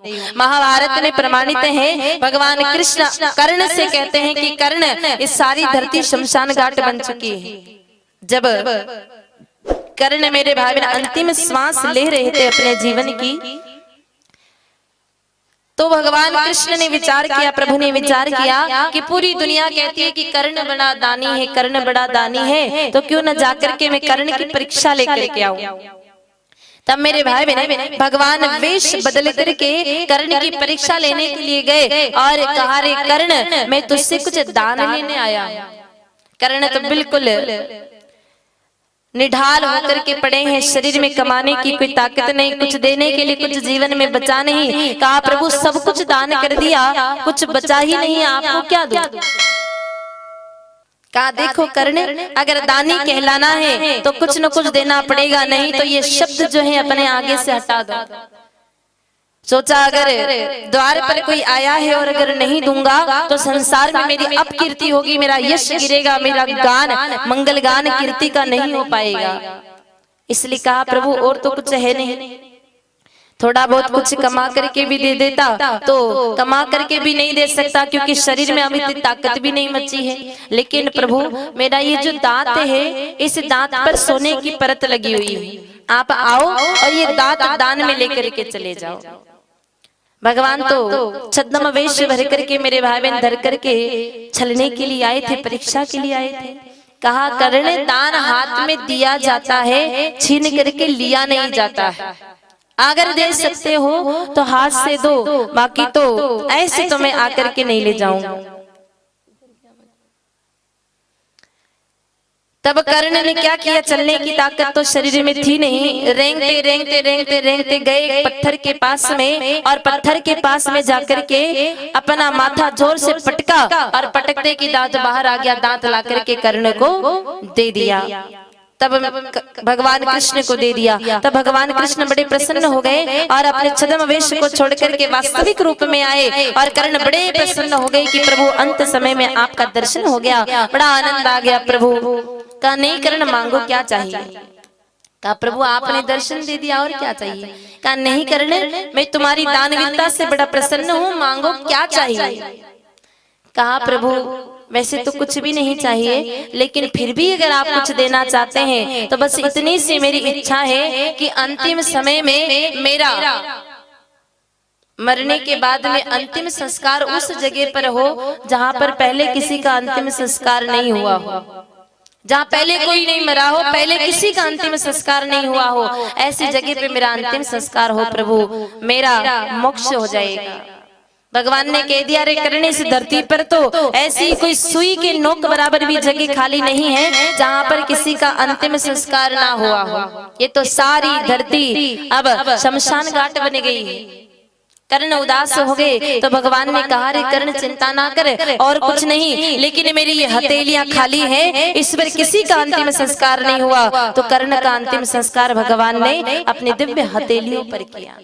महाभारत में प्रमाणित है, भगवान कृष्ण कर्ण से कहते हैं कि कर्ण, इस सारी धरती शमशान घाट बन चुकी है। जब कर्ण मेरे भाई बहन अंतिम श्वास ले रहे थे अपने जीवन की, तो भगवान कृष्ण ने विचार किया, प्रभु ने विचार किया कि पूरी दुनिया कहती है कि कर्ण बड़ा दानी है, कर्ण बड़ा दानी है, तो क्यों न जाकर के मैं कर्ण की परीक्षा लेकर के आऊं। तब मेरे भाई बहन भगवान वेश बदल करके कर्ण की परीक्षा लेने के लिए गए और कहा, रे कर्ण, मैं तुझसे कुछ दान लेने आया। कर्ण तो बिल्कुल निढाल होकर के पड़े हैं, शरीर में कमाने की कोई ताकत नहीं, कुछ देने के लिए कुछ जीवन में बचा नहीं। कहा, प्रभु सब कुछ दान कर दिया, कुछ बचा ही नहीं, आपको क्या दूं। कहा, देखो कर्ण, अगर दानी कहलाना है तो कुछ न कुछ देना पड़ेगा, नहीं तो ये शब्द जो है अपने आगे से हटा दो। सोचा, अगर द्वार पर कोई आया है और अगर नहीं दूंगा तो संसार में मेरी अपकीर्ति होगी, मेरा यश गिरेगा, मेरा गान मंगल गान कीर्ति का नहीं हो पाएगा। इसलिए कहा, प्रभु और तो कुछ है नहीं, थोड़ा बहुत कुछ कमा करके भी दे देता, तो कमा करके भी नहीं दे सकता क्योंकि शरीर में अभी इतनी ताकत भी नहीं मची है। लेकिन प्रभु, मेरा ये जो दांत है, इस दांत पर सोने की परत लगी हुई है, आप आओ और ये दांत दान में लेकर के चले जाओ। भगवान तो छद्म वेश भर करके मेरे भाई बहन धर करके छलने के लिए आए थे, परीक्षा के लिए आए थे। कहा, कर्ण, दान हाथ में दिया जाता है, छीन करके लिया नहीं जाता है। अगर दे सकते हो तो हाथ से दो, बाकी तो ऐसे तो मैं आकर के नहीं ले जाऊंगा। तब कर्ण ने क्या किया, चलने की ताकत तो शरीर में थी नहीं, रेंगते रेंगते रेंगते रेंगते गए पत्थर के पास में, और पत्थर के पास में जाकर के अपना माथा जोर से पटका और पटकते की दांत बाहर आ गया, दांत ला करके कर्ण को दे दिया। तब भगवान कृष्ण को दे दिया। तब भगवान कृष्ण बड़े प्रसन्न हो गए और अपने छद्म वेश को छोड़ करके वास्तविक रूप में आए, और कर्ण बड़े प्रसन्न हो गए कि प्रभु अंत समय में आपका दर्शन हो गया, बड़ा आनंद आ गया। प्रभु का, नहीं कर्ण, मांगो क्या चाहिए। कहा, प्रभु आपने दर्शन दे दिया, और क्या चाहिए। कहा, नहीं कर्ण, मैं तुम्हारी दानवीरता से बड़ा प्रसन्न हूँ, मांगो क्या चाहिए। कहा, प्रभु वैसे तो कुछ भी नहीं चाहिए, लेकिन फिर भी अगर आप कुछ देना चाहते हैं तो बस इतनी सी मेरी इच्छा है कि अंतिम समय में मेरा मरने के बाद में अंतिम संस्कार उस जगह पर हो जहां पर पहले किसी का अंतिम संस्कार नहीं हुआ हो, जहाँ पहले कोई नहीं मरा हो, पहले किसी का अंतिम संस्कार नहीं हुआ हो, ऐसी जगह पे मेरा अंतिम संस्कार हो। प्रभु, मेरा मोक्ष हो जाएगा। भगवान ने कह दिया, रे कर्ण, इस धरती पर तो ऐसी कोई सुई के नोक बराबर भी जगह खाली नहीं है जहाँ पर किसी का अंतिम संस्कार ना हुआ हो। ये तो सारी धरती अब शमशान घाट बन गई है। कर्ण उदास हो गए तो भगवान ने कहा, रे कर्ण, चिंता ना कर, और कुछ नहीं, लेकिन मेरी ये हथेलियां खाली है, इस पर किसी का अंतिम संस्कार नहीं हुआ। तो कर्ण का अंतिम संस्कार भगवान ने अपनी दिव्य हथेलियों पर किया।